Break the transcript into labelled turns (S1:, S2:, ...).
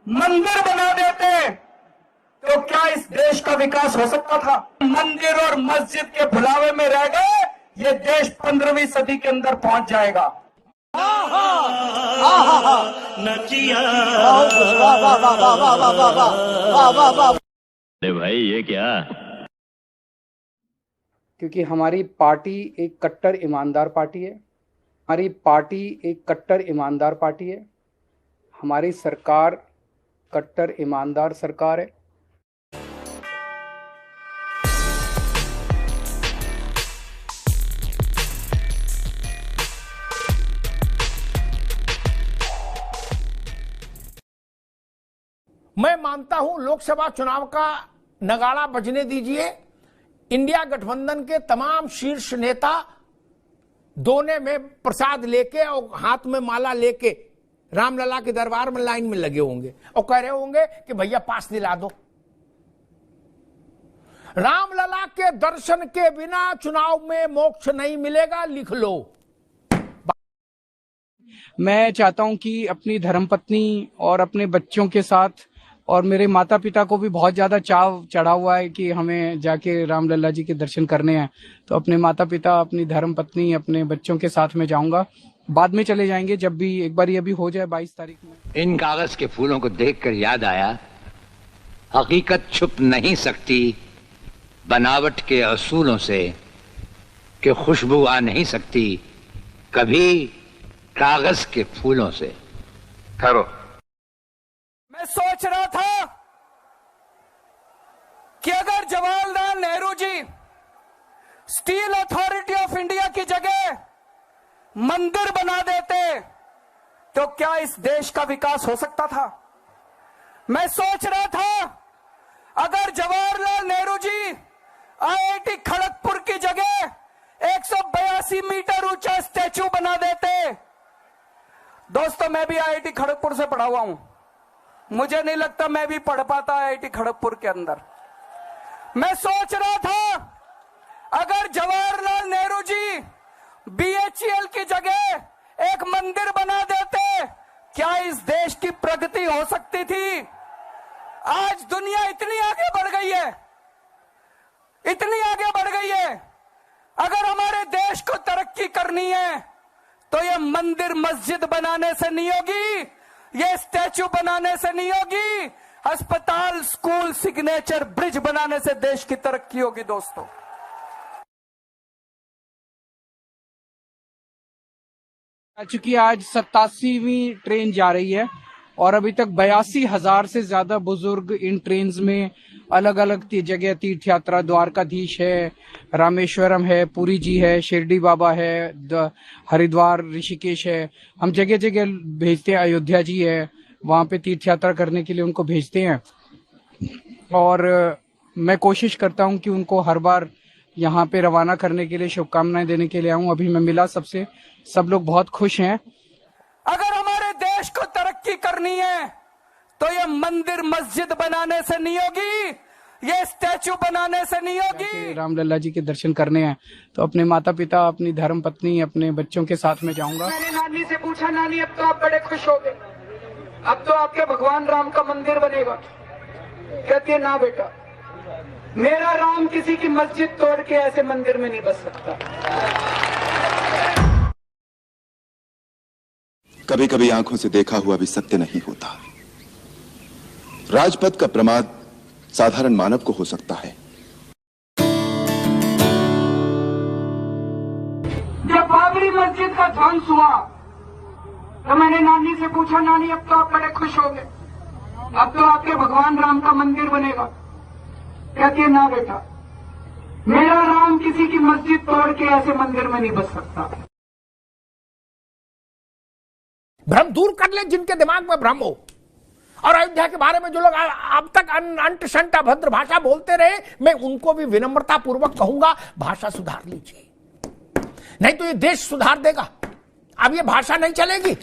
S1: मंदिर बना देते तो क्या इस देश का विकास हो सकता था? मंदिर और मस्जिद के भुलावे में रह गए, ये देश 15वीं सदी के अंदर पहुंच जाएगा।
S2: अरे भाई ये क्या?
S3: क्योंकि हमारी पार्टी एक कट्टर ईमानदार पार्टी है। हमारी पार्टी एक कट्टर ईमानदार पार्टी है। हमारी सरकार कट्टर ईमानदार सरकार है।
S4: मैं मानता हूं लोकसभा चुनाव का नगाड़ा बजने दीजिए। इंडिया गठबंधन के तमाम शीर्ष नेता दोने में प्रसाद लेके और हाथ में माला लेके रामलला के दरबार में लाइन में लगे होंगे और कह रहे होंगे कि भैया पास दिला दो। रामलला के दर्शन के बिना चुनाव में मोक्ष नहीं मिलेगा, लिख लो।
S3: मैं चाहता हूं कि अपनी धर्मपत्नी और अपने बच्चों के साथ, और मेरे माता पिता को भी बहुत ज्यादा चाव चढ़ा हुआ है कि हमें जाके रामलला जी के दर्शन करने हैं, तो अपने माता पिता, अपनी धर्मपत्नी, अपने बच्चों के साथ में जाऊंगा। बाद में चले जाएंगे जब भी एक बार ये भी हो जाए 22 तारीख में।
S5: इन कागज के फूलों को देखकर याद आया, हकीकत छुप नहीं सकती बनावट के असूलों से, कि खुशबू आ नहीं सकती कभी कागज के फूलों से। ठहरो।
S1: मैं सोच रहा था कि अगर Jawaharlal Nehru ji steel authority of India की जगह मंदिर बना देते तो क्या इस देश का विकास हो सकता था? मैं सोच रहा था अगर जवाहरलाल नेहरू जी आईआईटी खड़गपुर की जगह 182 मीटर ऊंचा स्टैच्यू बना देते। दोस्तों, मैं भी आईआईटी खड़गपुर से पढ़ा हुआ हूं, मुझे नहीं लगता मैं भी पढ़ पाता आईआईटी खड़गपुर के अंदर। मैं सोच रहा था अगर जवाहरलाल नेहरू जी बीएचईएल की जगह एक मंदिर बना देते, क्या इस देश की प्रगति हो सकती थी? आज दुनिया इतनी आगे बढ़ गई है, इतनी आगे बढ़ गई है। अगर हमारे देश को तरक्की करनी है तो ये मंदिर मस्जिद बनाने से नहीं होगी, ये स्टैच्यू बनाने से नहीं होगी, अस्पताल, स्कूल, सिग्नेचर ब्रिज बनाने से देश की तरक्की होगी। दोस्तों,
S3: चूंकि आज 87वीं ट्रेन जा रही है और अभी तक 82,000 से ज्यादा बुजुर्ग इन ट्रेन में अलग अलग जगह तीर्थ यात्रा, द्वारकाधीश है, रामेश्वरम है, पुरी जी है, शिरडी बाबा है, हरिद्वार, ऋषिकेश है, हम जगह जगह भेजते हैं। अयोध्या जी है, वहां पे तीर्थ यात्रा करने के लिए उनको भेजते हैं। और मैं कोशिश करता हूं कि उनको हर बार यहाँ पे रवाना करने के लिए, शुभकामनाएं देने के लिए आऊं। अभी मैं मिला सबसे, सब लोग बहुत खुश हैं।
S1: अगर हमारे देश को तरक्की करनी है तो ये मंदिर मस्जिद बनाने से नहीं होगी, ये स्टैच्यू बनाने से नहीं होगी।
S3: रामलला जी के दर्शन करने हैं तो अपने माता पिता, अपनी धर्मपत्नी, अपने बच्चों के साथ में जाऊंगा।
S1: मैंने नानी से पूछा, नानी अब तो आप बड़े खुश हो गए, अब तो आपके भगवान राम का मंदिर बनेगा। कहती है, ना बेटा, मेरा राम किसी की मस्जिद तोड़ के ऐसे मंदिर में नहीं बस सकता।
S6: कभी कभी आंखों से देखा हुआ भी सत्य नहीं होता। राजपथ का प्रमाद साधारण मानव को हो सकता है।
S1: जब बाबरी मस्जिद का ध्वंस हुआ तो मैंने नानी से पूछा, नानी अब तो आप बड़े खुश हो गए, अब तो आपके भगवान राम का मंदिर बनेगा। कहती है, ना बेटा, मेरा राम किसी की मस्जिद तोड़ के ऐसे मंदिर में नहीं बस सकता।
S4: भ्रम दूर कर ले जिनके दिमाग में भ्रम हो। और अयोध्या के बारे में जो लोग अब तक अंट शंट अभद्र भाषा बोलते रहे, मैं उनको भी विनम्रता पूर्वक कहूंगा, भाषा सुधार लीजिए, नहीं तो ये देश सुधार देगा। अब ये भाषा नहीं चलेगी।